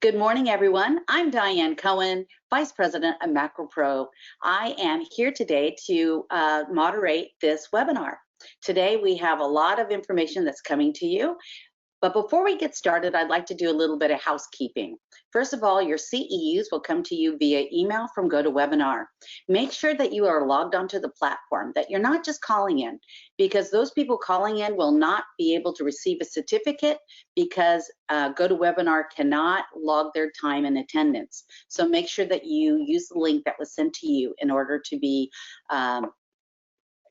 Good morning, everyone. I'm Diane Cohen, Vice President of MacroPro. I am here today to moderate this webinar. Today, we have a lot of information that's coming to you. But before we get started, I'd like to do a little bit of housekeeping. First of all, your CEUs will come to you via email from GoToWebinar. Make sure that you are logged onto the platform, that you're not just calling in, because those people calling in will not be able to receive a certificate because GoToWebinar cannot log their time and attendance. So make sure that you use the link that was sent to you in order to be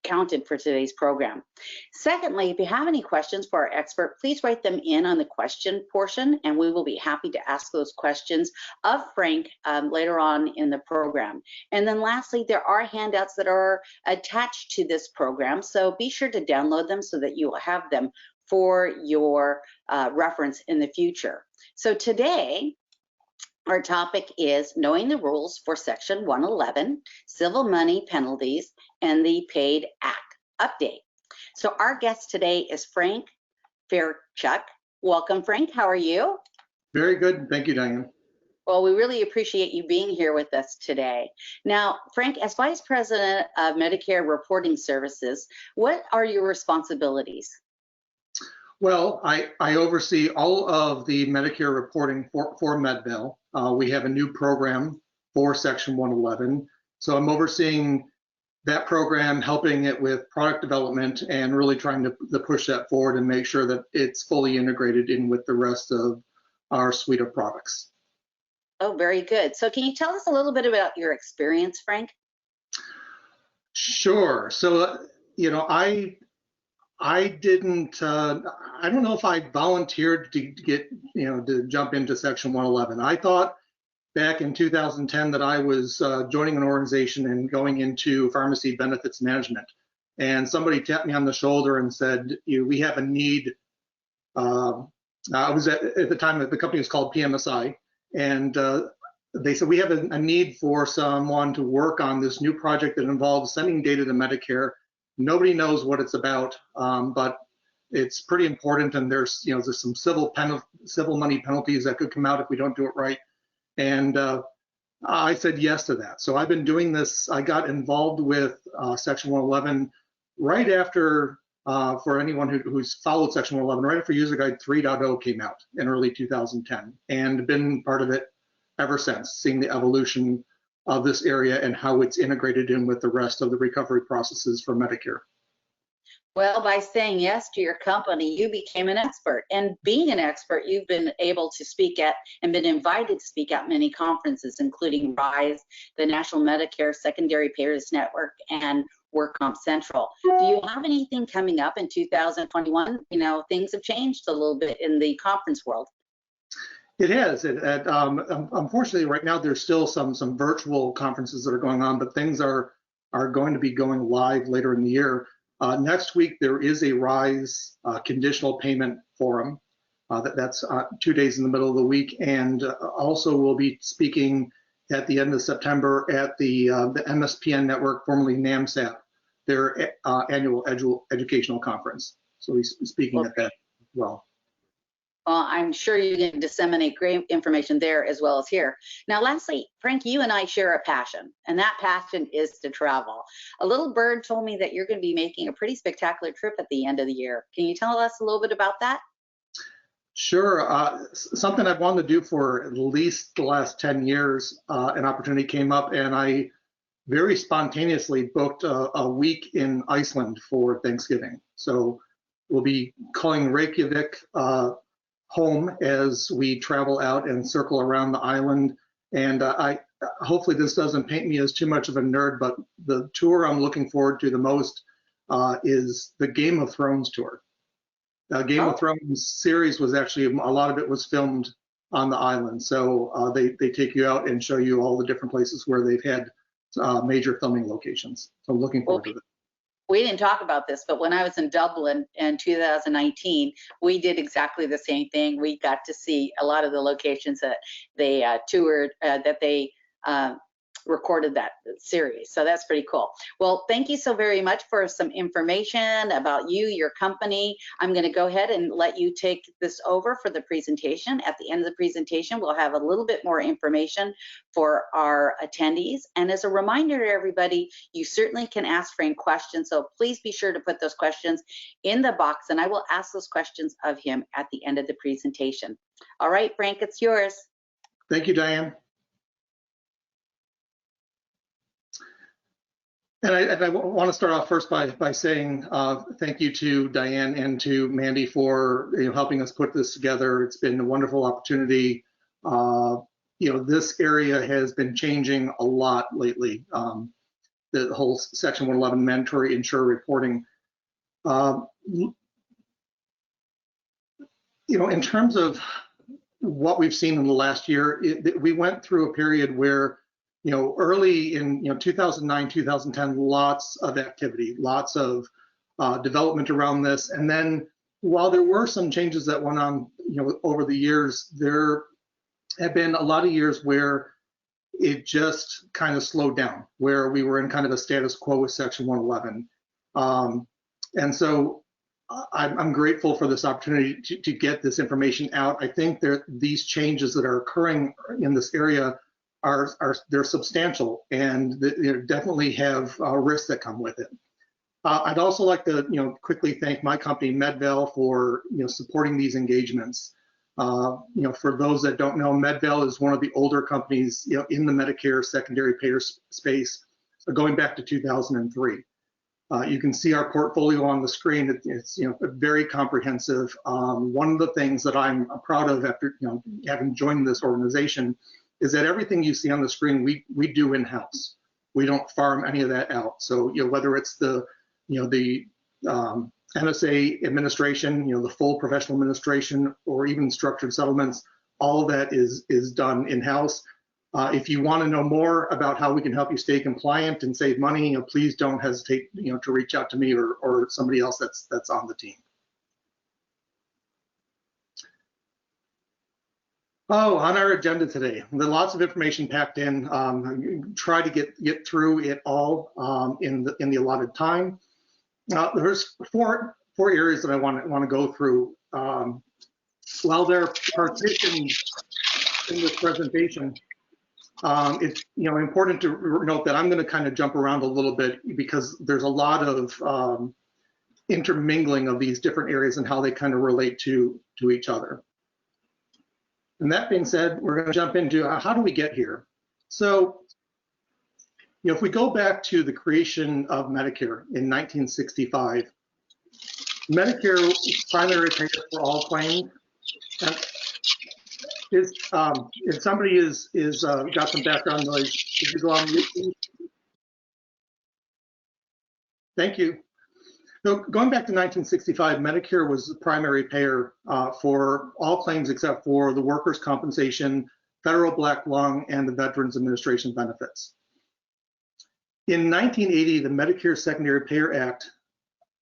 counted for today's program. Secondly, if you have any questions for our expert, please write them in on the question portion, and we will be happy to ask those questions of Frank later on in the program. And then lastly, there are handouts that are attached to this program, so be sure to download them so that you will have them for your reference in the future. So today, our topic is knowing the rules for Section 111, civil money penalties, and the Paid Act update. So our guest today is Frank Fairchok. Welcome, Frank. How are you? Very good. Thank you, Diane. Well, we really appreciate you being here with us today. Now, Frank, as Vice President of Medicare Reporting Services, what are your responsibilities? Well, I oversee all of the Medicare reporting for MedBill. We have a new program for Section 111. So I'm overseeing that program, helping it with product development and really trying to push that forward and make sure that it's fully integrated in with the rest of our suite of products. Oh, very good. So can you tell us a little bit about your experience, Frank? Sure. So, you know, I don't know if I volunteered to get, to jump into Section 111. I thought back in 2010 that I was joining an organization and going into pharmacy benefits management. And somebody tapped me on the shoulder and said, we have a need. I was at the time the company was called PMSI. And they said, we have a need for someone to work on this new project that involves sending data to Medicare. Nobody knows what it's about, but it's pretty important, and there's some civil money penalties that could come out if we don't do it right. And I said yes to that. So I've been doing this. I got involved with Section 111 right after, for anyone who's followed Section 111, right after User Guide 3.0 came out in early 2010, and been part of it ever since, seeing the evolution of this area and how it's integrated in with the rest of the recovery processes for Medicare. Well, by saying yes to your company, you became an expert. And being an expert, you've been able to speak at and been invited to speak at many conferences, including RISE, the National Medicare Secondary Payers Network, and WorkComp Central. Do you have anything coming up in 2021? Things have changed a little bit in the conference world. It has. Unfortunately, right now there's still some virtual conferences that are going on, but things are going to be going live later in the year. Next week there is a RISE conditional payment forum. That's 2 days in the middle of the week, and also we'll be speaking at the end of September at the MSPN Network, formerly NAMSAP, their annual educational conference. So we're speaking at that as well. Well, I'm sure you can disseminate great information there as well as here. Now, lastly, Frank, you and I share a passion, and that passion is to travel. A little bird told me that you're going to be making a pretty spectacular trip at the end of the year. Can you tell us a little bit about that? Sure. Something I've wanted to do for at least the last 10 years, an opportunity came up, and I very spontaneously booked a week in Iceland for Thanksgiving. So we'll be calling Reykjavik home as we travel out and circle around the island. And hopefully this doesn't paint me as too much of a nerd, but the tour I'm looking forward to the most is the Game of Thrones tour. Game of Thrones series was actually, a lot of it was filmed on the island. So they take you out and show you all the different places where they've had major filming locations. So I'm looking forward to it. We didn't talk about this, but when I was in Dublin in 2019, we did exactly the same thing. We got to see a lot of the locations that they toured, that they recorded that series. So that's pretty cool. Well, thank you so very much for some information about you, your company. I'm going to go ahead and let you take this over for the presentation. At the end of the presentation, we'll have a little bit more information for our attendees. And as a reminder to everybody, you certainly can ask Frank questions. So please be sure to put those questions in the box, and I will ask those questions of him at the end of the presentation. All right, Frank, it's yours. Thank you, Diane. And I want to start off first by saying thank you to Diane and to Mandy for helping us put this together. It's been a wonderful opportunity. This area has been changing a lot lately. The whole Section 111 mandatory insurer reporting. In terms of what we've seen in the last year, we went through a period where early in 2009, 2010, lots of activity, lots of development around this. And then while there were some changes that went on over the years, there have been a lot of years where it just kind of slowed down, where we were in kind of a status quo with Section 111. And so I'm grateful for this opportunity to get this information out. I think these changes that are occurring in this area they're substantial, and they definitely have risks that come with it. I'd also like to quickly thank my company MedVal for supporting these engagements. For those that don't know, MedVal is one of the older companies in the Medicare secondary payer space, going back to 2003. You can see our portfolio on the screen. It's very comprehensive. One of the things that I'm proud of after having joined this organization is that everything you see on the screen we do in-house. We don't farm any of that out. So whether it's the MSA administration, the full professional administration, or even structured settlements, all of that is done in-house. If you want to know more about how we can help you stay compliant and save money, please don't hesitate to reach out to me or somebody else that's on the team. Oh, on our agenda today, there's lots of information packed in. Try to get through it all in the allotted time. There's four areas that I want to go through. While they're partitioned in this presentation, it's important to note that I'm going to kind of jump around a little bit because there's a lot of intermingling of these different areas and how they kind of relate to each other. And that being said, we're going to jump into how do we get here? So, if we go back to the creation of Medicare in 1965, Medicare primary payer for all claims. If somebody is got some background noise, could you go on mute, please? Thank you. So going back to 1965, Medicare was the primary payer for all claims except for the workers' compensation, federal black lung, and the Veterans Administration benefits. In 1980, the Medicare Secondary Payer Act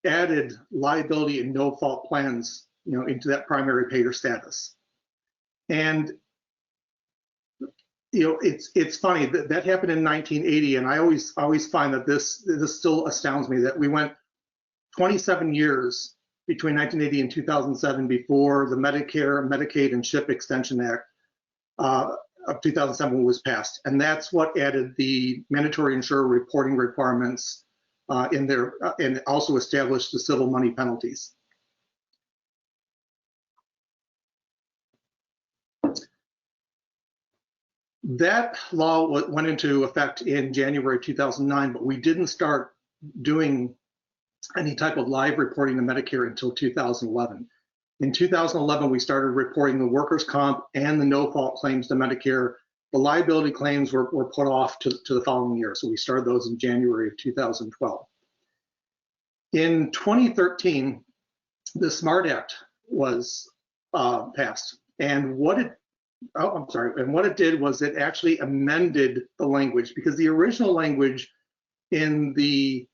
added liability and no-fault plans, into that primary payer status. And it's funny that happened in 1980, and I always find that this still astounds me that we went 27 years between 1980 and 2007 before the Medicare, Medicaid, and CHIP Extension Act of 2007 was passed, and that's what added the mandatory insurer reporting requirements in there, and also established the civil money penalties. That law went into effect in January 2009, but we didn't start doing any type of live reporting to Medicare until 2011. In 2011, we started reporting the workers' comp and the no-fault claims to Medicare. The liability claims were put off to the following year, so we started those in January of 2012. In 2013, the SMART Act was passed, and what it did was it actually amended the language, because the original language in the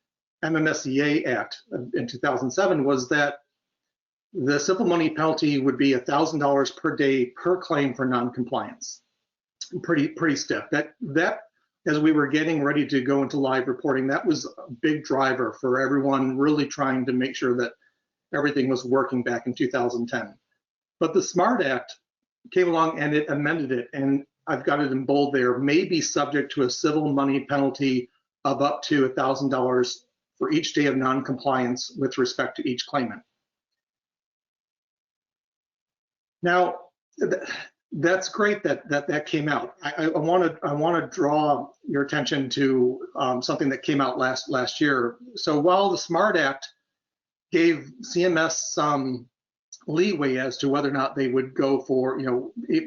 MMSEA Act in 2007 was that the civil money penalty would be $1,000 per day per claim for non-compliance. Pretty stiff. That as we were getting ready to go into live reporting, that was a big driver for everyone really trying to make sure that everything was working back in 2010. But the SMART Act came along and it amended it, and I've got it in bold there, may be subject to a civil money penalty of up to $1,000 for each day of non-compliance with respect to each claimant. Now, that's great that came out. I want to draw your attention to something that came out last year. So while the SMART Act gave CMS some leeway as to whether or not they would go for,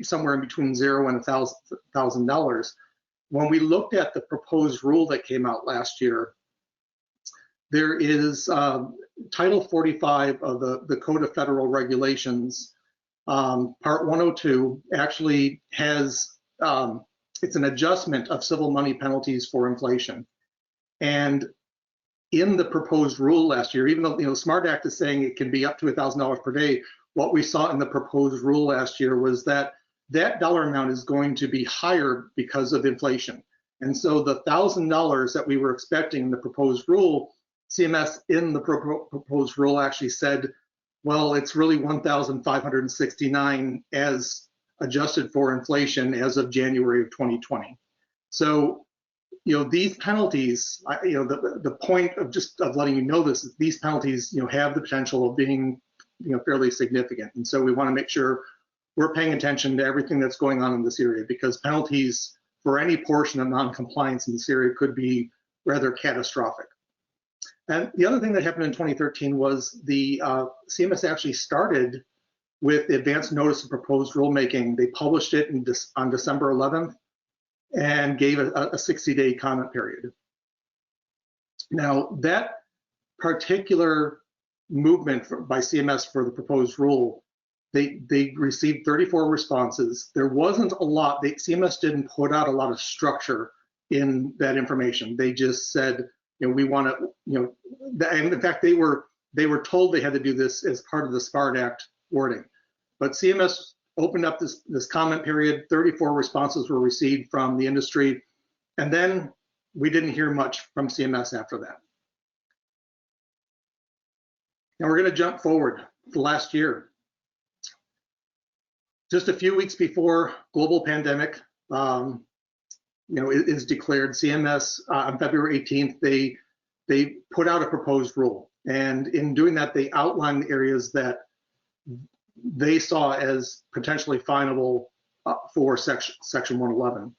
somewhere in between $0 and $1,000, when we looked at the proposed rule that came out last year, there is Title 45 of the Code of Federal Regulations. Part 102 actually has, it's an adjustment of civil money penalties for inflation. And in the proposed rule last year, even though SMART Act is saying it can be up to $1,000 per day, what we saw in the proposed rule last year was that that dollar amount is going to be higher because of inflation. And so the $1,000 that we were expecting in the proposed rule, CMS in the proposed rule actually said, well, it's really $1,569 as adjusted for inflation as of January of 2020. So, these penalties, the point of letting you know this, these penalties, have the potential of being, fairly significant. And so we want to make sure we're paying attention to everything that's going on in this area, because penalties for any portion of non-compliance in this area could be rather catastrophic. And the other thing that happened in 2013 was the CMS actually started with the advance notice of proposed rulemaking. They published it on December 11th and gave a 60-day comment period. Now, that particular movement by CMS for the proposed rule, they received 34 responses. There wasn't a lot. CMS didn't put out a lot of structure in that information. They just said, we want to, and in fact, they were told they had to do this as part of the SMART Act wording. But CMS opened up this comment period. 34 responses were received from the industry, and then we didn't hear much from CMS after that. Now we're going to jump forward to last year. Just a few weeks before global pandemic, is declared, CMS on February 18th, they put out a proposed rule. And in doing that, they outlined the areas that they saw as potentially finable for Section 111.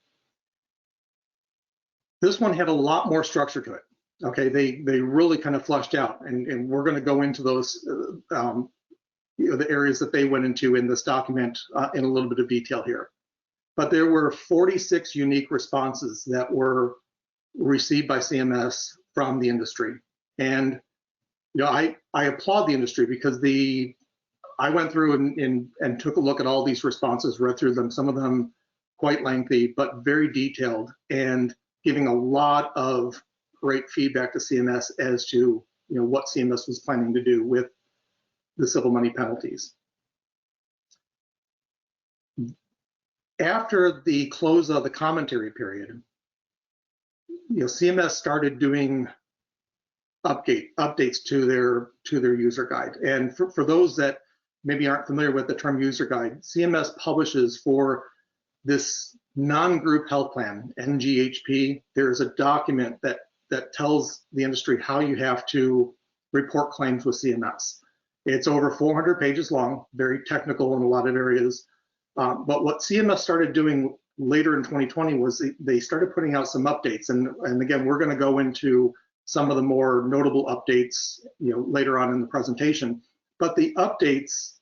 This one had a lot more structure to it. Okay, they really kind of fleshed out, and we're going to go into those, the areas that they went into in this document in a little bit of detail here. But there were 46 unique responses that were received by CMS from the industry. And I applaud the industry, because I went through and took a look at all these responses, read through them, some of them quite lengthy, but very detailed, and giving a lot of great feedback to CMS as to what CMS was planning to do with the civil money penalties. After the close of the commentary period, CMS started doing updates to their user guide. And for those that maybe aren't familiar with the term user guide, CMS publishes for this non-group health plan, NGHP, there's a document that tells the industry how you have to report claims with CMS. It's over 400 pages long, very technical in a lot of areas. But what CMS started doing later in 2020 was they started putting out some updates. And again, we're going to go into some of the more notable updates, later on in the presentation. But the updates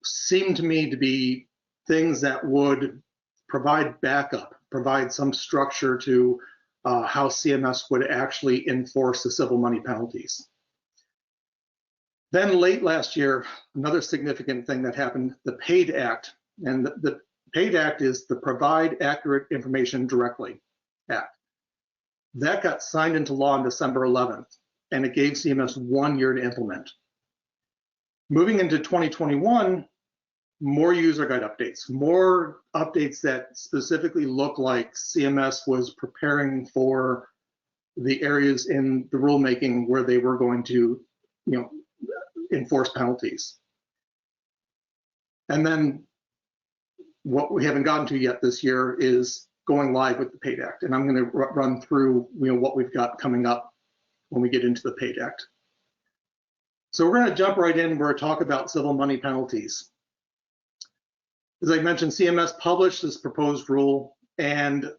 seem to me to be things that would provide backup, provide some structure to how CMS would actually enforce the civil money penalties. Then late last year, another significant thing that happened, the PAID Act. And the PAID Act is the Provide Accurate Information Directly Act. That got signed into law on December 11th, and it gave CMS 1 year to implement. Moving into 2021, more user guide updates, more updates that specifically look like CMS was preparing for the areas in the rulemaking where they were going to, enforce penalties. And then what we haven't gotten to yet this year is going live with the PAID Act. And I'm going to run through, what we've got coming up when we get into the PAID Act. So we're going to jump right in. We're going to talk about civil money penalties. As I mentioned, CMS published this proposed rule and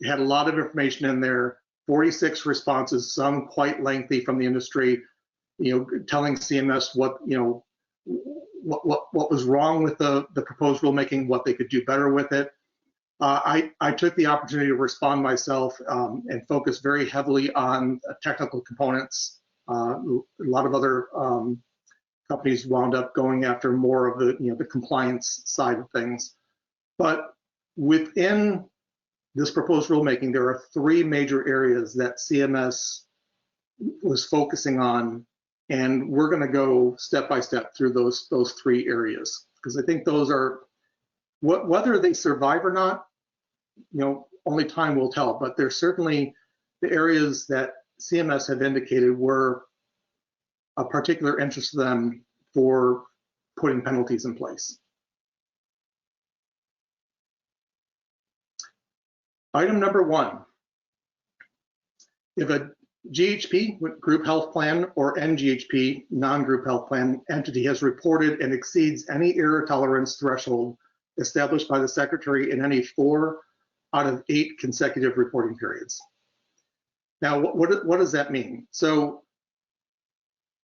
had a lot of information in there, 46 responses, some quite lengthy from the industry, telling CMS what was wrong with the proposed rulemaking, what they could do better with it. I took the opportunity to respond myself and focus very heavily on technical components. A lot of other companies wound up going after more of the compliance side of things. But within this proposed rulemaking, there are three major areas that CMS was focusing on, and we're going to go step by step through those three areas, because I think those are, whether they survive or not, only time will tell, but they're certainly the areas that CMS have indicated were a particular interest to them for putting penalties in place. Item number one, if a GHP, group health plan, or NGHP, non-group health plan entity has reported and exceeds any error tolerance threshold established by the Secretary in any 4 out of 8 consecutive reporting periods. Now, what does that mean? So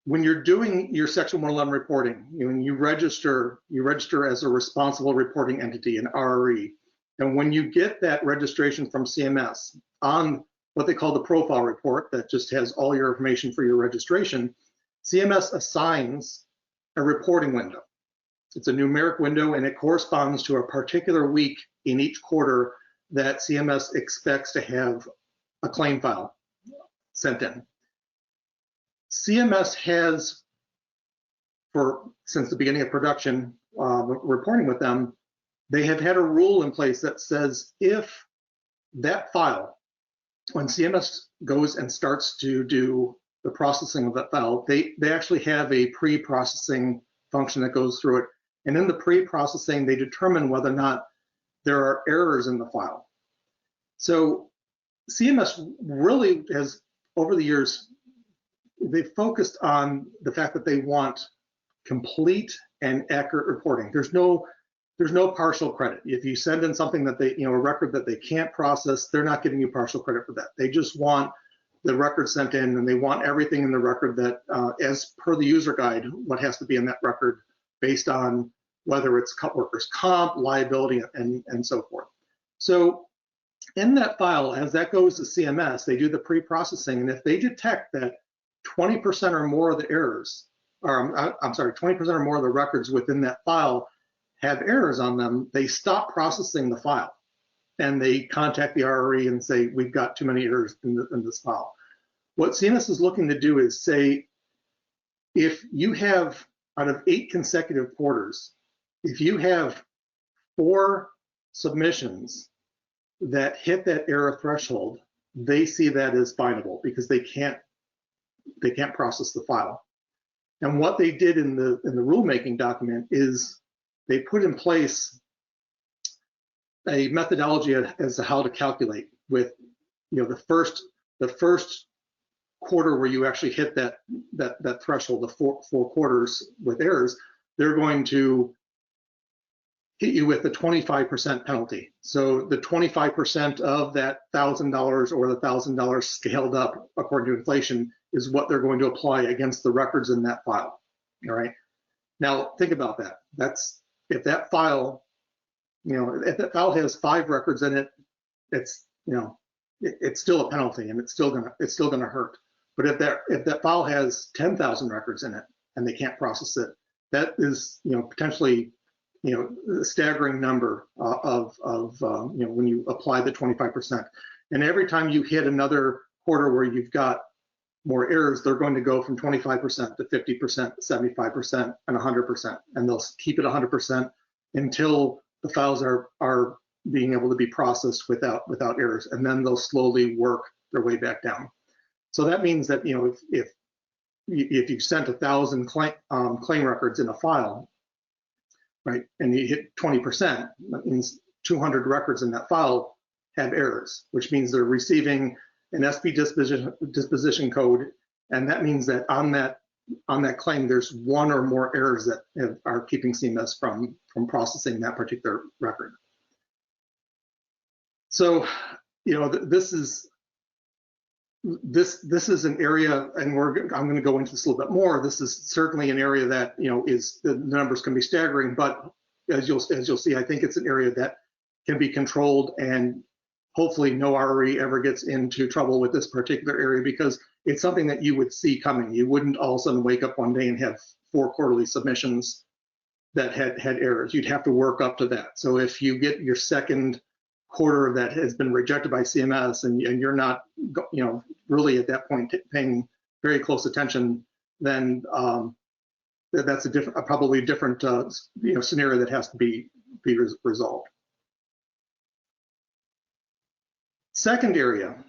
when you're doing your Section 111 reporting, you register as a responsible reporting entity, an RRE. And when you get that registration from CMS on what they call the profile report that just has all your information for your registration, CMS assigns a reporting window. It's a numeric window, and it corresponds to a particular week in each quarter that CMS expects to have a claim file sent in. CMS has, since the beginning of production, reporting with them, they have had a rule in place that says if that file, when CMS goes and starts to do the processing of that file, they actually have a pre-processing function that goes through it. And in the pre-processing, they determine whether or not there are errors in the file. So CMS really has, over the years, they've focused on the fact that they want complete and accurate reporting. There's no partial credit. If you send in something that they, a record that they can't process, they're not giving you partial credit for that. They just want the record sent in, and they want everything in the record that, as per the user guide, what has to be in that record based on whether it's workers' comp, liability, and so forth. So in that file, as that goes to CMS, they do the pre-processing, and if they detect that 20% or more of the errors, or I'm sorry, 20% or more of the records within that file have errors on them, they stop processing the file, and they contact the RRE and say, we've got too many errors in this file. What CMS is looking to do is say, if you have, out of 8 consecutive quarters, if you have 4 submissions that hit that error threshold, they see that as finable because they can't process the file. And what they did in the rulemaking document is they put in place a methodology as to how to calculate with, the first quarter where you actually hit that threshold of four quarters with errors, they're going to hit you with a 25% penalty. So the 25% of that $1,000 or the $1,000 scaled up according to inflation is what they're going to apply against the records in that file. All right. Now think about that. That's if that file, if that file has 5 records in it, it's it's still a penalty, and it's still gonna hurt. But if that file has 10,000 records in it and they can't process it, that is potentially a staggering number of when you apply the 25%. And every time you hit another quarter where you've got more errors, they're going to go from 25% to 50%, 75%, and 100%, and they'll keep it 100% until the files are being able to be processed without errors, and then they'll slowly work their way back down. So that means that, you know, if you sent 1,000 claim records in a file, right, and you hit 20%, that means 200 records in that file have errors, which means they're receiving an SP disposition code, and that means that on that claim there's one or more errors that are keeping CMS from processing that particular record. So, you know, this is an area, and I'm going to go into this a little bit more. This is certainly an area that, you know, the numbers can be staggering, but as you'll see, I think it's an area that can be controlled, and hopefully no RRE ever gets into trouble with this particular area, because it's something that you would see coming. You wouldn't all of a sudden wake up one day and have 4 quarterly submissions that had errors. You'd have to work up to that. So if you get your second quarter that has been rejected by CMS, and you're not, you know, really at that point paying very close attention, then that's probably a different you know, scenario that has to be resolved. Second area,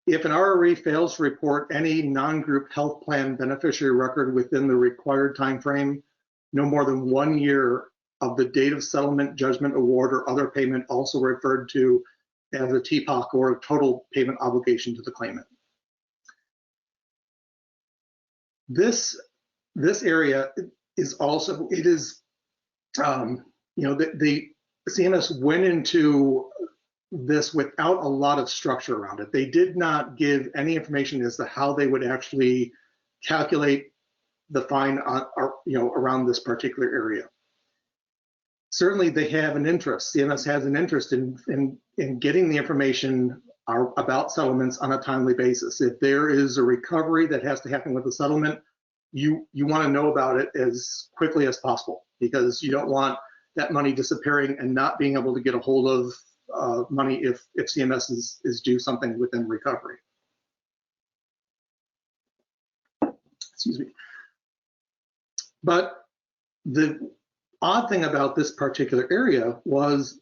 if an RRE fails to report any non-group health plan beneficiary record within the required time frame, no more than 1 year of the date of settlement, judgment, award, or other payment, also referred to as a TPOC or a total payment obligation to the claimant. This area is also, it is, you know, the CMS went into this without a lot of structure around it. They did not give any information as to how they would actually calculate the fine you know, around this particular area. Certainly they have an interest, CMS has an interest in getting the information about settlements on a timely basis. If there is a recovery that has to happen with the settlement, you want to know about it as quickly as possible, because you don't want that money disappearing and not being able to get a hold of money if CMS is due something within recovery. Excuse me. But the odd thing about this particular area was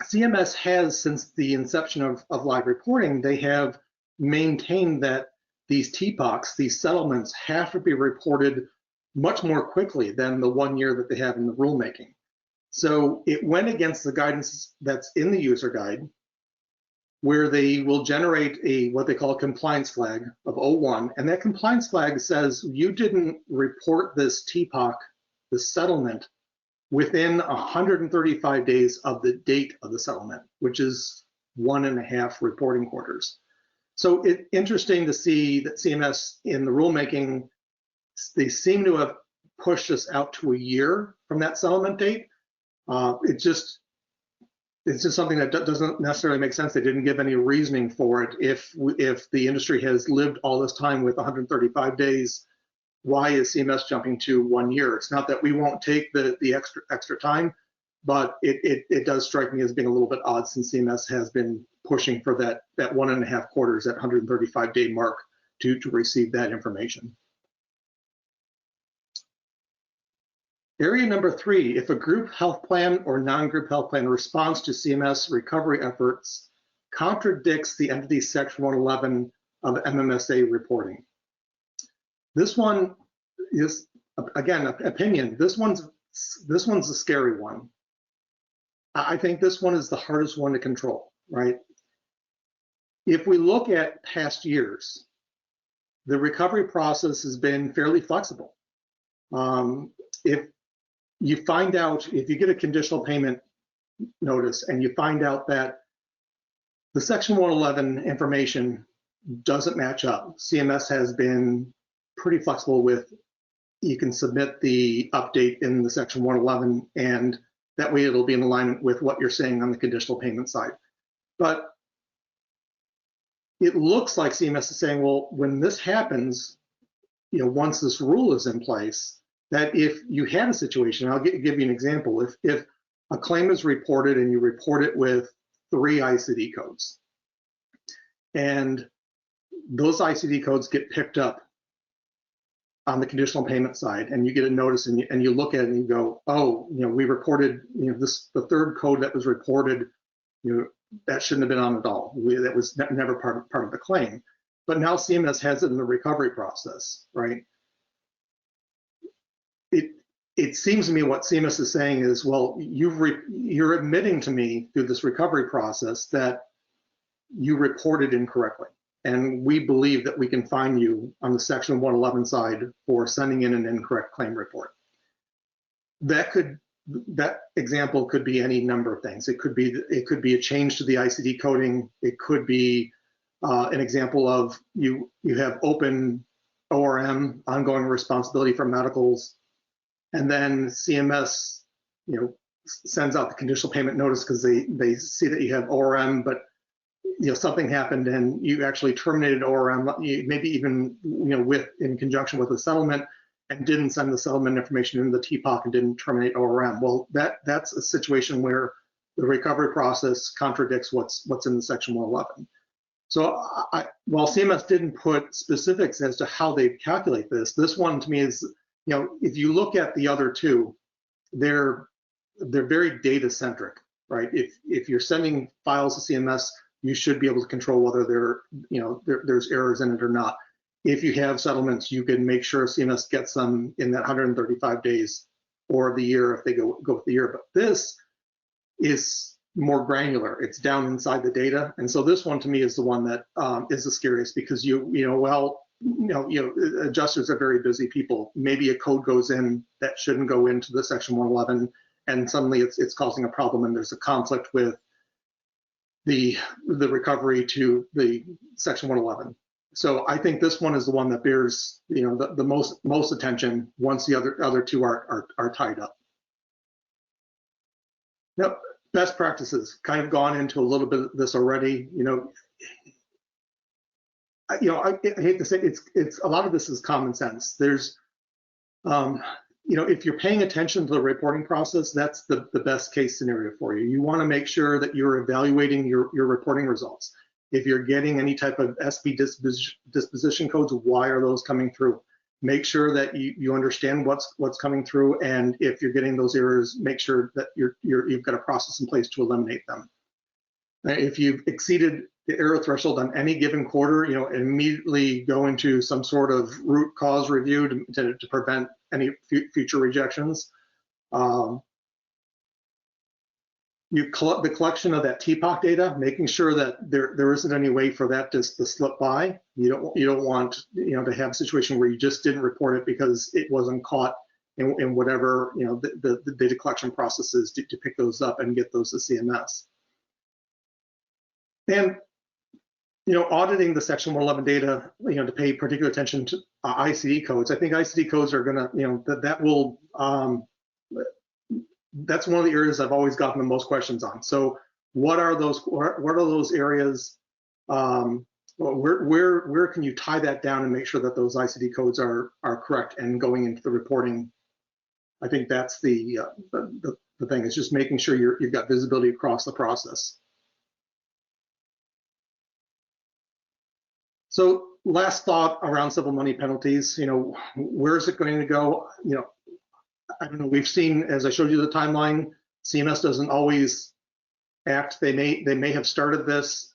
CMS has, since the inception of live reporting, they have maintained that these TPOCs, these settlements, have to be reported much more quickly than the 1 year that they have in the rulemaking. So it went against the guidance that's in the user guide, where they will generate what they call a compliance flag of 01, and that compliance flag says you didn't report this TPOC, the settlement, within 135 days of the date of the settlement, which is 1.5 reporting quarters. So it's interesting to see that CMS in the rulemaking, they seem to have pushed us out to a year from that settlement date. It's just something that doesn't necessarily make sense. They didn't give any reasoning for it. If the industry has lived all this time with 135 days, why is CMS jumping to 1 year? It's not that we won't take the extra time, but it does strike me as being a little bit odd, since CMS has been pushing for that 1.5 quarters, that 135-day mark to receive that information. Area number 3, if a group health plan or non-group health plan response to CMS recovery efforts contradicts the entity's Section 111 of MMSA reporting. This one is, again, opinion. This one's a scary one. I think this one is the hardest one to control, right? If we look at past years, the recovery process has been fairly flexible. If you find out, if you get a conditional payment notice and you find out that the Section 111 information doesn't match up, CMS has been pretty flexible with, you can submit the update in the Section 111, and that way it'll be in alignment with what you're saying on the conditional payment side. But it looks like CMS is saying, well, when this happens, you know, once this rule is in place, that if you had a situation, I'll give you an example. If a claim is reported and you report it with 3 ICD codes, and those ICD codes get picked up on the conditional payment side, and you get a notice, and you look at it and you go, oh, we reported, the third code that was reported, that shouldn't have been on at all. That was never part of the claim. But now CMS has it in the recovery process, right? It seems to me what CMS is saying is, well, you're admitting to me through this recovery process that you reported incorrectly. And we believe that we can fine you on the Section 111 side for sending in an incorrect claim report. That example could be any number of things. It could be a change to the ICD coding. It could be an example of you have open ORM, ongoing responsibility for medicals, and then CMS sends out the conditional payment notice because they see that you have ORM, but something happened and you actually terminated ORM, maybe even in conjunction with a settlement, and didn't send the settlement information into the TPOC and didn't terminate ORM. Well, that's a situation where the recovery process contradicts what's in the Section 111. So while CMS didn't put specifics as to how they calculate this one to me is, if you look at the other two, they're very data centric, right? If you're sending files to CMS, you should be able to control whether there's errors in it or not. If you have settlements, you can make sure CMS gets them in that 135 days or the year if they go with the year. But this is more granular. It's down inside the data, and so this one to me is the one that is the scariest, because adjusters are very busy people. Maybe a code goes in that shouldn't go into the Section 111, and suddenly it's causing a problem, and there's a conflict with the recovery to the Section 111. So I think this one is the one that bears the most attention once the other two are tied up. Now, best practices, kind of gone into a little bit of this already. I hate to say it's a lot of this is common sense. There's if you're paying attention to the reporting process, that's the best case scenario for you. You want to make sure that you're evaluating your reporting results. If you're getting any type of SP disposition codes, why are those coming through? Make sure that you understand what's coming through, and if you're getting those errors, make sure that you've got a process in place to eliminate them. If you've exceeded the error threshold on any given quarter, immediately go into some sort of root cause review to prevent any future rejections. The collection of that TPOC data, making sure that there isn't any way for that to slip by. You don't want to have a situation where you just didn't report it because it wasn't caught in whatever the data collection processes to pick those up and get those to CMS. And auditing the Section 111 data, to pay particular attention to ICD codes. I think ICD codes are going to, that's one of the areas I've always gotten the most questions on. So what are those areas? Where can you tie that down and make sure that those ICD codes are correct and going into the reporting? I think that's the thing, is just making sure you've got visibility across the process. So last thought around civil money penalties, where is it going to go? I don't know, we've seen, as I showed you the timeline, CMS doesn't always act. They may have started this.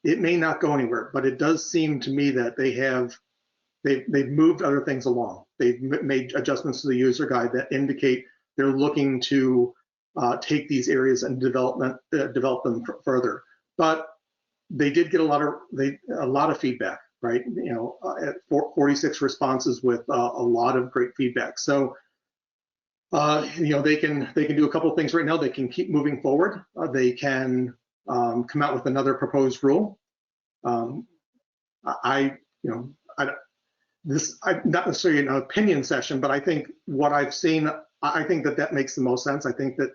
It may not go anywhere, but it does seem to me that they've moved other things along. They've made adjustments to the user guide that indicate they're looking to take these areas and develop them further. But they did get a lot of feedback, right? 46 responses with a lot of great feedback. So they can do a couple of things right now. They can keep moving forward. They can come out with another proposed rule. I'm not necessarily an opinion session, but I think what I've seen, I think that makes the most sense. I think that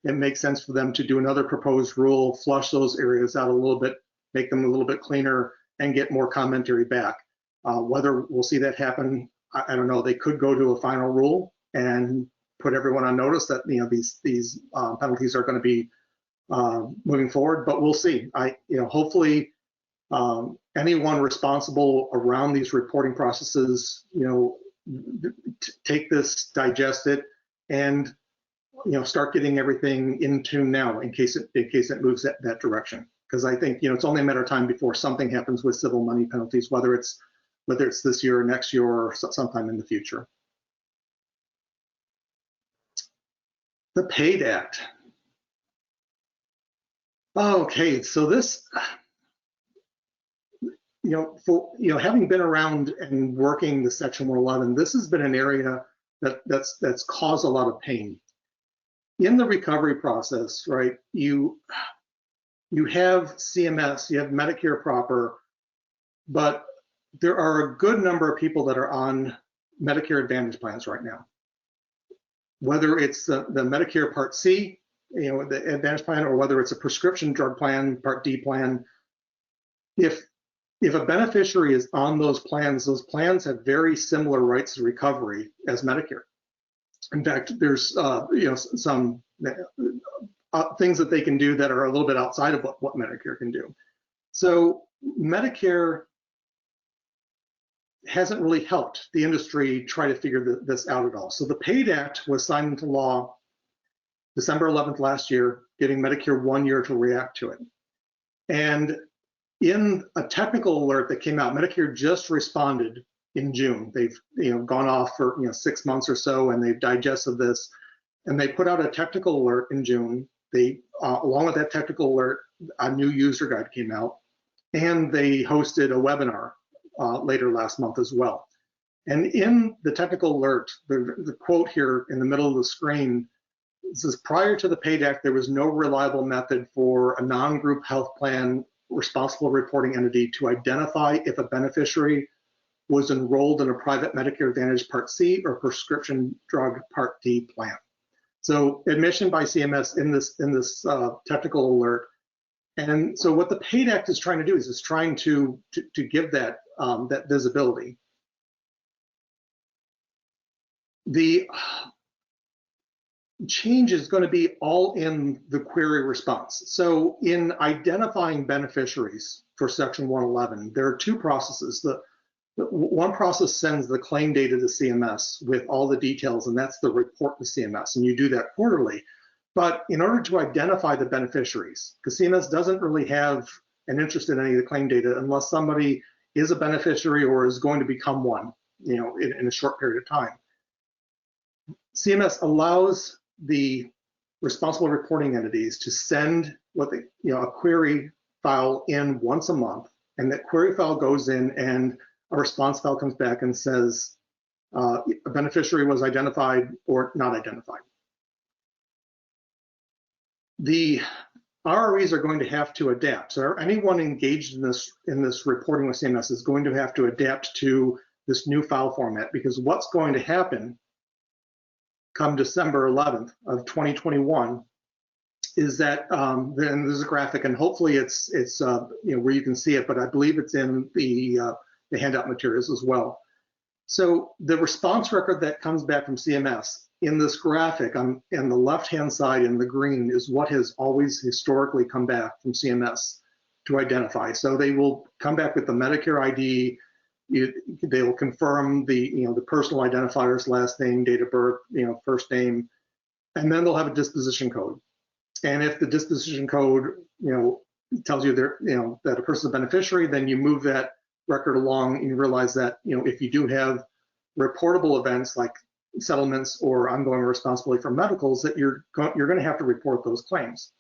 it makes sense for them to do another proposed rule, flush those areas out a little bit, make them a little bit cleaner, and get more commentary back. Whether we'll see that happen, I don't know. They could go to a final rule and put everyone on notice that these penalties are going to be moving forward, but we'll see. Hopefully anyone responsible around these reporting processes, take this, digest it, and start getting everything in tune now in case it moves that direction. Because I think it's only a matter of time before something happens with civil money penalties, whether it's this year or next year or sometime in the future. The PAID Act. Okay, so this, having been around and working the Section 111, this has been an area that's caused a lot of pain. In the recovery process, right, you have CMS, you have Medicare proper, but there are a good number of people that are on Medicare Advantage plans right now. Whether it's the Medicare Part C, the Advantage plan, or whether it's a prescription drug plan, Part D plan, if a beneficiary is on those plans have very similar rights to recovery as Medicare. In fact, there's some things that they can do that are a little bit outside of what Medicare can do. So Medicare hasn't really helped the industry try to figure this out at all. So the PAID Act was signed into law December 11th last year, giving Medicare 1 year to react to it. And in a technical alert that came out, Medicare just responded in June. They've gone off for 6 months or so, and they've digested this, and they put out a technical alert in June. They along with that technical alert, a new user guide came out, and they hosted a webinar later last month as well. And in the technical alert, the quote here in the middle of the screen says, prior to the PAID Act, there was no reliable method for a non-group health plan responsible reporting entity to identify if a beneficiary was enrolled in a private Medicare Advantage Part C or prescription drug Part D plan. So admission by CMS in this technical alert. And so what the PAID Act is trying to do is trying to give that that visibility. The change is going to be all in the query response. So in identifying beneficiaries for Section 111, there are two processes. One process sends the claim data to CMS with all the details, and that's the report to CMS, and you do that quarterly. But in order to identify the beneficiaries, because CMS doesn't really have an interest in any of the claim data unless somebody is a beneficiary or is going to become one, in a short period of time. CMS allows the responsible reporting entities to send a query file in once a month, and that query file goes in and a response file comes back and says a beneficiary was identified or not identified. The RREs are going to have to adapt. So anyone engaged in this reporting with CMS is going to have to adapt to this new file format, because what's going to happen come December 11th of 2021 is that then there's a graphic, and hopefully it's where you can see it, but I believe it's in the handout materials as well. So the response record that comes back from CMS in this graphic on the left-hand side in the green is what has always historically come back from CMS to identify. So they will come back with the Medicare ID. They will confirm the personal identifiers, last name, date of birth, first name, and then they'll have a disposition code. And if the disposition code tells you that a person is a beneficiary, then you move that record along, and you realize that if you do have reportable events like settlements or ongoing responsibility for medicals, that you're going to have to report those claims.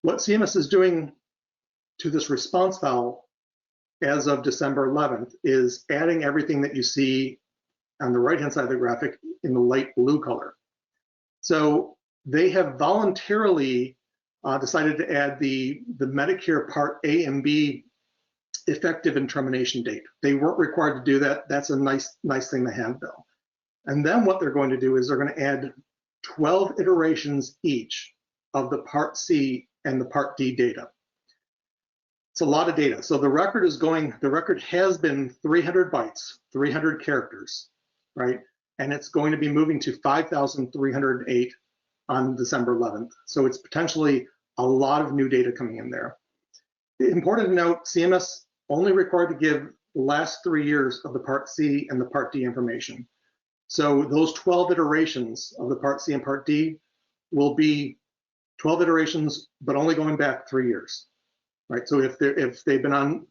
What CMS is doing to this response file as of December 11th is adding everything that you see on the right-hand side of the graphic in the light blue color. So they have voluntarily decided to add the Medicare Part A and B effective and termination date. They weren't required to do that. That's a nice thing to have, though. And then what they're going to do is they're going to add 12 iterations each of the Part C and the Part D data. It's a lot of data. So the record has been 300 bytes, 300 characters, right? And it's going to be moving to 5,308 on December 11th. So it's potentially a lot of new data coming in there. Important to note, CMS only required to give the last 3 years of the Part C and the Part D information. So those 12 iterations of the Part C and Part D will be 12 iterations, but only going back 3 years, right? So if they've been on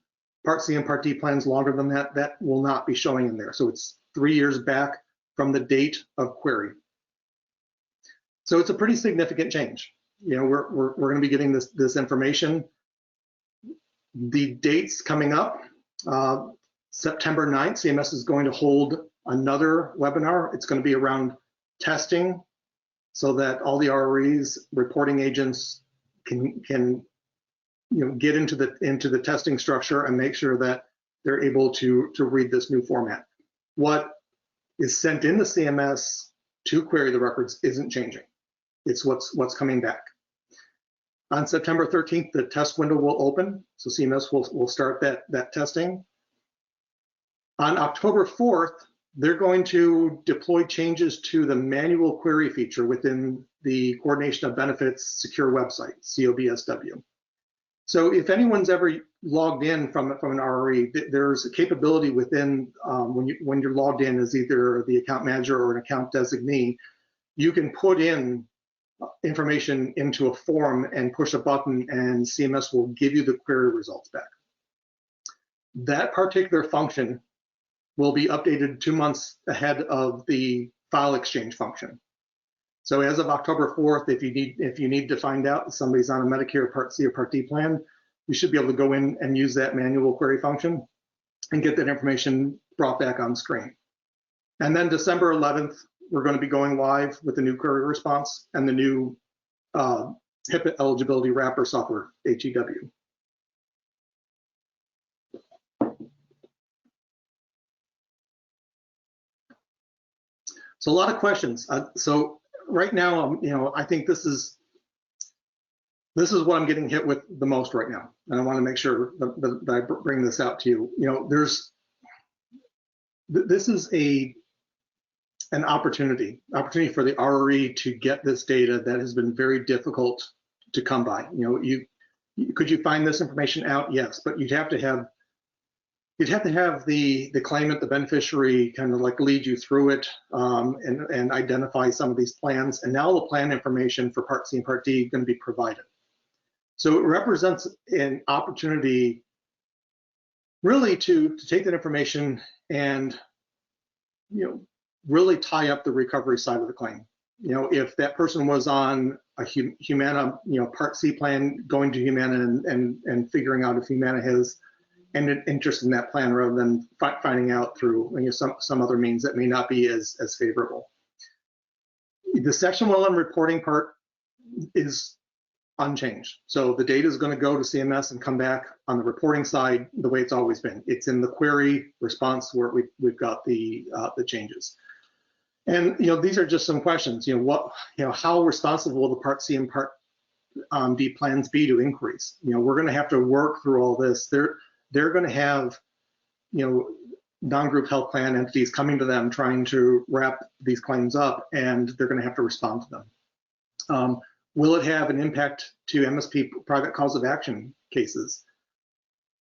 Part C and Part D plans longer than that, that will not be showing in there. So it's 3 years back from the date of query. So it's a pretty significant change. You know, we're going to be getting this information. The dates coming up, September 9th, CMS is going to hold another webinar. It's going to be around testing so that all the RREs, reporting agents can get into the testing structure and make sure that they're able to read this new format. What is sent in the CMS to query the records isn't changing. It's what's coming back. On September 13th, the test window will open, so CMS will start that testing. On October 4th, they're going to deploy changes to the manual query feature within the Coordination of Benefits secure website, COBSW. So if anyone's ever logged in from an RRE, there's a capability within, when you're logged in as either the account manager or an account designee, you can put in information into a form and push a button and CMS will give you the query results back. That particular function will be updated 2 months ahead of the file exchange function. So as of October 4th, if you need to find out if somebody's on a Medicare Part C or Part D plan, you should be able to go in and use that manual query function and get that information brought back on screen. And then December 11th, we're going to be going live with the new query response and the new HIPAA eligibility wrapper software, HEW. So a lot of questions. So right now, I think this is what I'm getting hit with the most right now, and I want to make sure that I bring this out to you. This is an opportunity for the RRE to get this data that has been very difficult to come by. Could you find this information out? Yes, but you'd have to have the claimant, the beneficiary, kind of like lead you through it and identify some of these plans. And now the plan information for Part C and Part D is going to be provided. So it represents an opportunity really to take that information and really tie up the recovery side of the claim. If that person was on a Humana, Part C plan, going to Humana and figuring out if Humana has an interest in that plan rather than finding out through some other means that may not be as favorable. The Section 111 reporting part is unchanged. So the data is going to go to CMS and come back on the reporting side the way it's always been. It's in the query response where we've got the changes. And these are just some questions. How responsible will the Part C and Part D plans be to increase? We're going to have to work through all this. They're going to have non-group health plan entities coming to them trying to wrap these claims up, and they're going to have to respond to them. Will it have an impact to MSP private cause of action cases?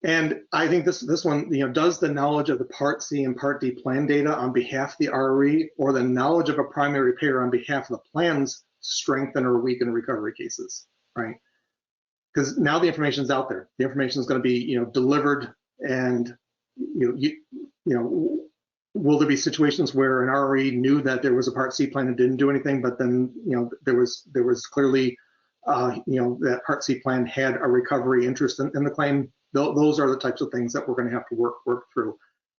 And I think this one, does the knowledge of the Part C and Part D plan data on behalf of the RRE or the knowledge of a primary payer on behalf of the plans strengthen or weaken recovery cases, right? Because now the information is out there. The information is going to be, delivered, and will there be situations where an RRE knew that there was a Part C plan and didn't do anything, but then there was clearly that Part C plan had a recovery interest in the claim. Those are the types of things that we're going to have to work through.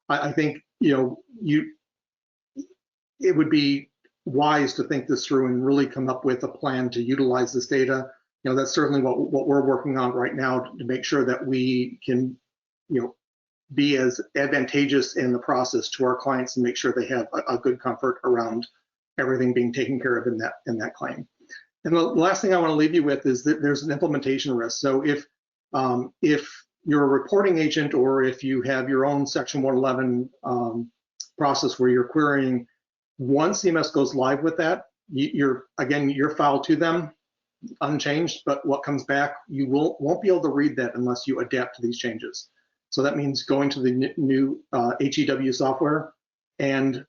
I think it would be wise to think this through and really come up with a plan to utilize this data. That's certainly what we're working on right now to make sure that we can be as advantageous in the process to our clients and make sure they have a good comfort around everything being taken care of in that claim. And the last thing I want to leave you with is that there's an implementation risk. So if you're a reporting agent, or if you have your own Section 111 process where you're querying, once CMS goes live with that, your file to them, unchanged, but what comes back, you won't be able to read that unless you adapt to these changes. So that means going to the new HEW software and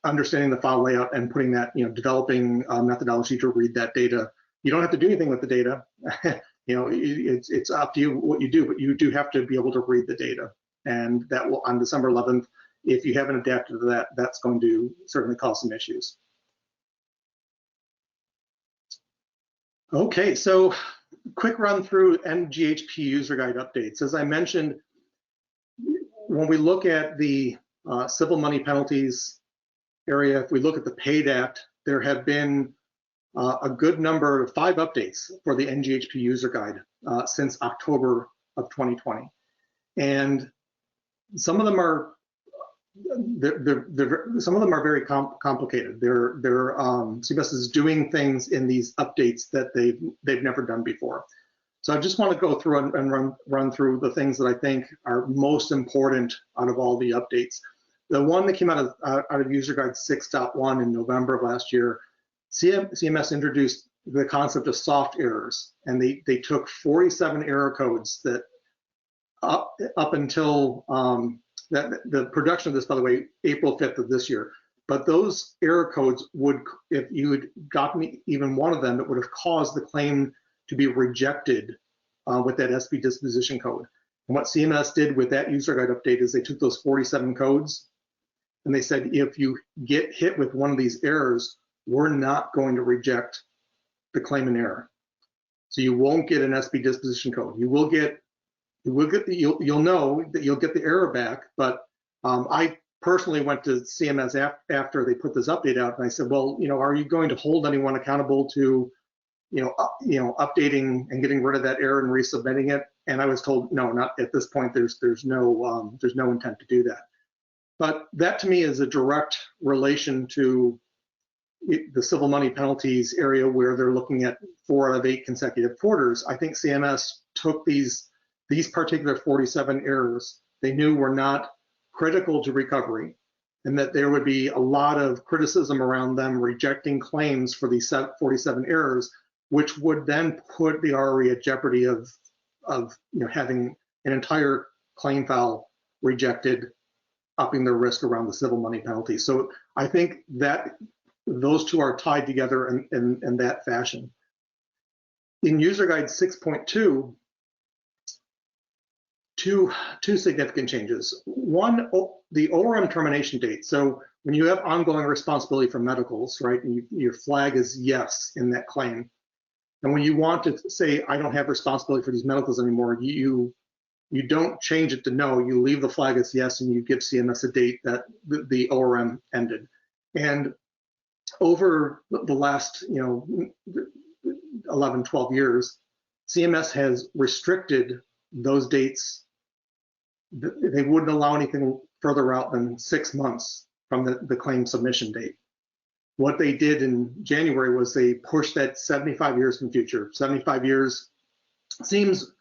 understanding the file layout and putting that, developing a methodology to read that data. You don't have to do anything with the data. It's up to you what you do, but you do have to be able to read the data. And that will, on December 11th, if you haven't adapted to that, that's going to certainly cause some issues. Okay, so quick run through NGHP user guide updates. As I mentioned, when we look at the civil money penalties area, if we look at the PAID Act, there have been a good number of 5 updates for the NGHP user guide since October of 2020. And some of them are some of them are very complicated. CMS is doing things in these updates that they've never done before. So I just want to go through and run through the things that I think are most important out of all the updates. The one that came out of User Guide 6.1 in November of last year, CMS introduced the concept of soft errors, and they took 47 error codes that up until the production of this, by the way, April 5th of this year. But those error codes would, if you had gotten even one of them, it would have caused the claim to be rejected with that SB disposition code. And what CMS did with that user guide update is they took those 47 codes and they said, if you get hit with one of these errors, we're not going to reject the claim in error. So you won't get an SB disposition code. You'll know that you'll get the error back, but I personally went to CMS after they put this update out, and I said, well, are you going to hold anyone accountable to, updating and getting rid of that error and resubmitting it? And I was told, no, not at this point. There's no intent to do that. But that to me is a direct relation to the civil money penalties area where they're looking at 4 out of 8 consecutive quarters. I think CMS took these particular 47 errors they knew were not critical to recovery, and that there would be a lot of criticism around them rejecting claims for these 47 errors, which would then put the ROE at jeopardy of having an entire claim file rejected, upping the risk around the civil money penalty. So I think that those two are tied together in that fashion. In User Guide 6.2, two significant changes. One, the ORM termination date. So when you have ongoing responsibility for medicals, right, and your flag is yes in that claim, and when you want to say, I don't have responsibility for these medicals anymore, you don't change it to no, you leave the flag as yes, and you give CMS a date that the ORM ended. And over the last 11, 12 years, CMS has restricted those dates. They wouldn't allow anything further out than 6 months from the claim submission date. What they did in January was they pushed that 75 years in the future. 75 years seems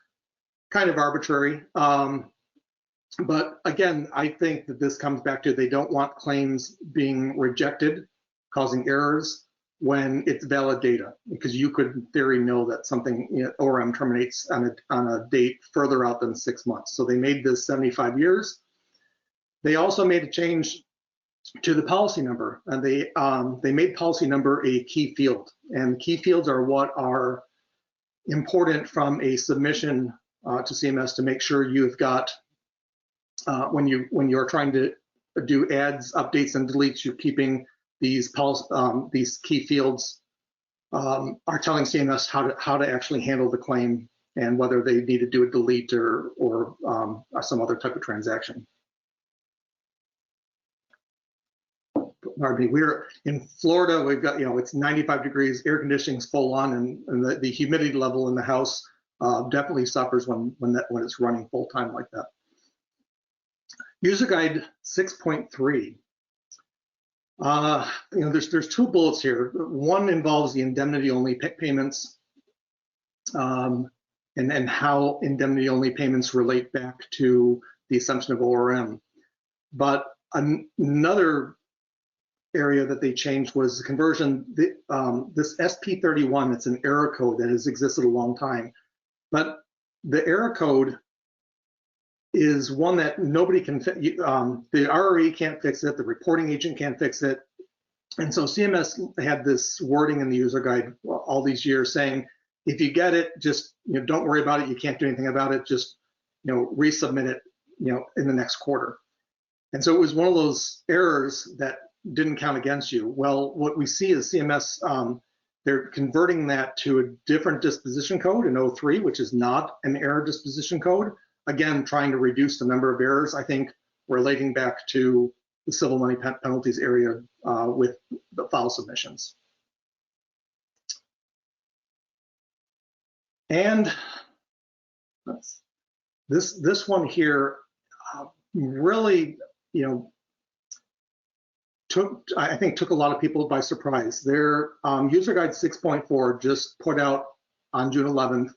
kind of arbitrary, but again, I think that this comes back to they don't want claims being rejected, causing errors when it's valid data, because you could in theory know that something ORM terminates on a date further out than 6 months. So they made this 75 years. They also made a change to the policy number, and they made policy number a key field, and key fields are what are important from a submission to CMS to make sure you've got when you're trying to do adds, updates, and deletes, you're keeping these key fields are telling CMS how to actually handle the claim and whether they need to do a delete or some other type of transaction. Pardon me, we're in Florida. We've got, it's 95 degrees, air conditioning's full on, and the humidity level in the house definitely suffers when it's running full time like that. User Guide 6.3. There's 2 bullets here. One involves the indemnity-only payments and how indemnity-only payments relate back to the assumption of ORM. But another area that they changed was the conversion. This SP31, it's an error code that has existed a long time, but the error code is one that nobody can fix. The RRE can't fix it, the reporting agent can't fix it. And so CMS had this wording in the user guide all these years saying, if you get it, just don't worry about it. You can't do anything about it. Just resubmit it in the next quarter. And so it was one of those errors that didn't count against you. Well, what we see is CMS, they're converting that to a different disposition code in 03, which is not an error disposition code. Again, trying to reduce the number of errors, I think, relating back to the civil money penalties area with the file submissions. And this one here really, I think took a lot of people by surprise. Their user guide 6.4 just put out on June 11th.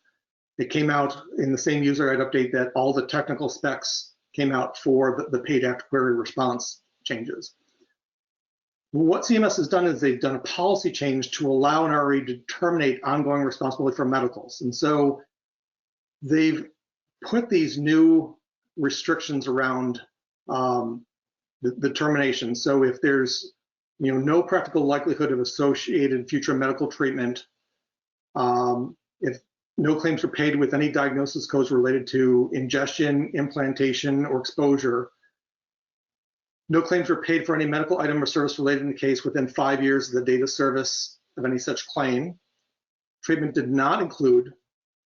It came out in the same user guide update that all the technical specs came out for the paid after query response changes. What CMS has done is they've done a policy change to allow an RE to terminate ongoing responsibility for medicals. And so they've put these new restrictions around the termination. So if there's no practical likelihood of associated future medical treatment, if no claims are paid with any diagnosis codes related to ingestion, implantation, or exposure, no claims are paid for any medical item or service related in the case within 5 years of the date of service of any such claim. Treatment did not include,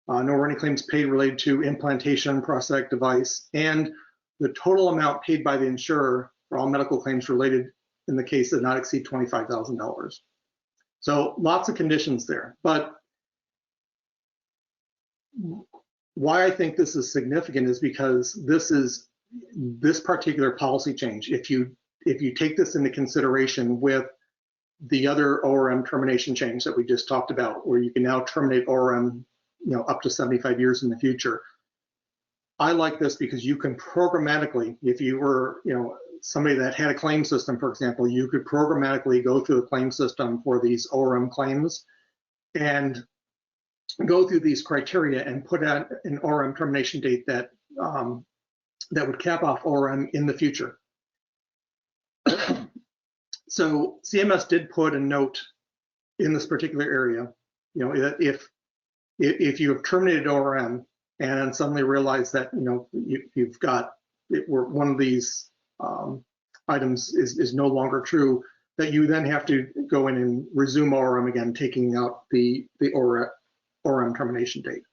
nor were any claims paid related to implantation, prosthetic device, and the total amount paid by the insurer for all medical claims related in the case did not exceed $25,000. So lots of conditions there. But why I think this is significant is because this particular policy change, if you take this into consideration with the other ORM termination change that we just talked about, where you can now terminate ORM up to 75 years in the future. I like this because you can programmatically, if you were somebody that had a claim system, for example, you could programmatically go through the claim system for these ORM claims and go through these criteria and put out an ORM termination date that that would cap off ORM in the future. So CMS did put a note in this particular area, if you have terminated ORM and suddenly realize that you've got where one of these items is no longer true, that you then have to go in and resume ORM again, taking out the ORM termination date.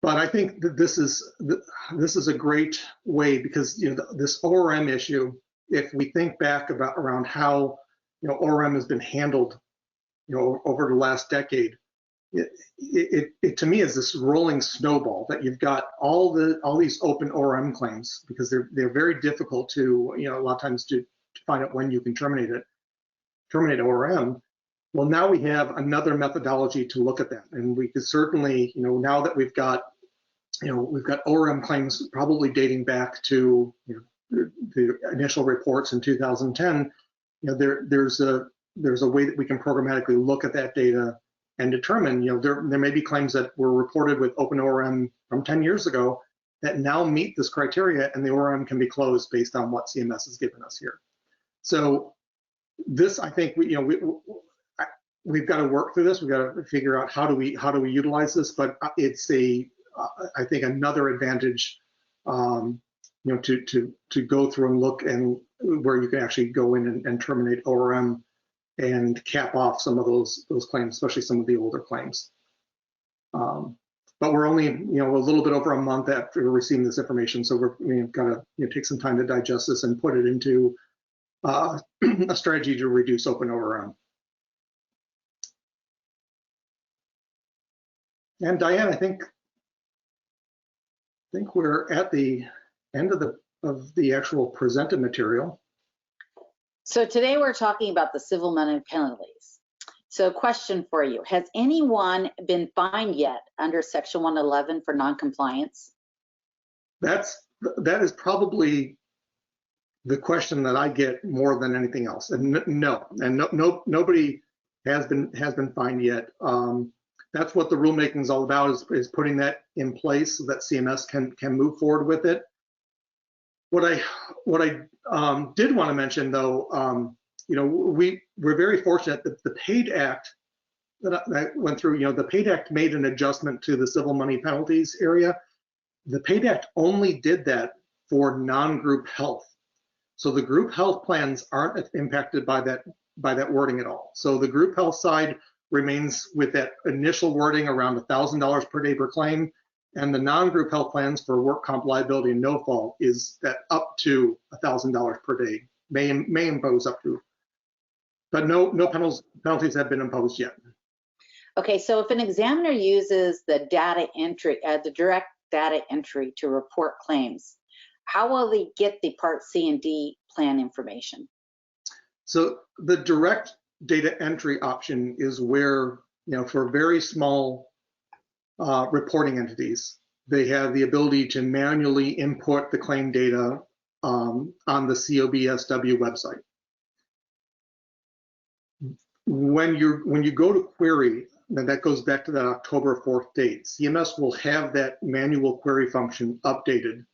But I think that this is a great way because this ORM issue, if we think back around how ORM has been handled over the last decade, it to me is this rolling snowball that you've got all these open ORM claims because they're very difficult to a lot of times to find out when you can terminate ORM. Well, now we have another methodology to look at that, and we could certainly now that we've got ORM claims probably dating back to the initial reports in 2010. There's a way that we can programmatically look at that data and determine, there may be claims that were reported with open ORM from 10 years ago that now meet this criteria, and the ORM can be closed based on what CMS has given us here. So this, I think, we've got to work through this. We've got to figure out how do we utilize this, but it's I think another advantage, to go through and look and where you can actually go in and terminate ORM and cap off some of those claims, especially some of the older claims. But we're only a little bit over a month after receiving this information, so we've got to take some time to digest this and put it into a strategy to reduce open ORM. And Diane, I think we're at the end of the actual presented material. So today we're talking about the civil money penalties. So question for you, has anyone been fined yet under Section 111 for non-compliance? That is probably the question that I get more than anything else. And nobody has been fined yet. That's what the rulemaking is all about, is putting that in place so that CMS can move forward with it. What I did want to mention, though, we're very fortunate that the PAID Act that went through, the PAID Act made an adjustment to the civil money penalties area. The PAID Act only did that for non-group health. So the group health plans aren't impacted by that wording at all. So the group health side remains with that initial wording around $1,000 per day per claim, and the non-group health plans for work comp liability and no fault is that up to $1,000 per day, may impose up to, but no penalties have been imposed yet. Okay, so if an examiner uses the data entry, the direct data entry to report claims, how will they get the Part C and D plan information? So the direct data entry option is where, for very small reporting entities, they have the ability to manually input the claim data on the COBSW website. When you go to query, then that goes back to that October 4th date. CMS will have that manual query function updated.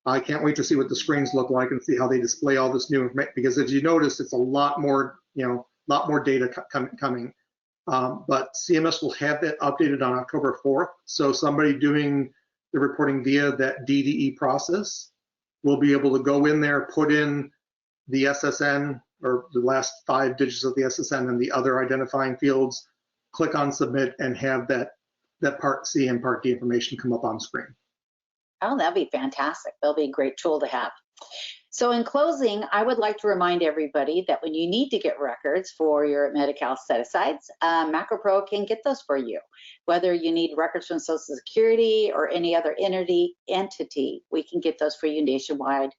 I can't wait to see what the screens look like and see how they display all this new information, because as you notice, it's a lot more, lot more data coming. But CMS will have that updated on October 4th. So somebody doing the reporting via that DDE process will be able to go in there, put in the SSN or the last 5 digits of the SSN and the other identifying fields, click on submit, and have that Part C and Part D information come up on screen. Oh, that'd be fantastic. That'll be a great tool to have. So in closing, I would like to remind everybody that when you need to get records for your Medi-Cal set-asides, MacroPro can get those for you. Whether you need records from Social Security or any other entity, we can get those for you nationwide,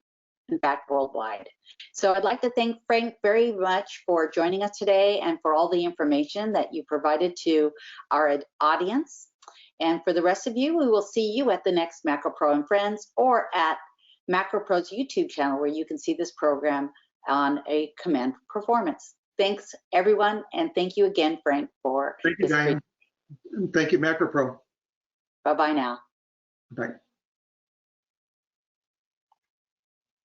in fact, worldwide. So I'd like to thank Frank very much for joining us today and for all the information that you provided to our audience. And for the rest of you, we will see you at the next MacroPro and Friends, or at MacroPro's YouTube channel, where you can see this program on a command performance. Thanks, everyone, and thank you again, Frank, for Thank you, Diane. Thank you, MacroPro. Bye-bye now. Bye.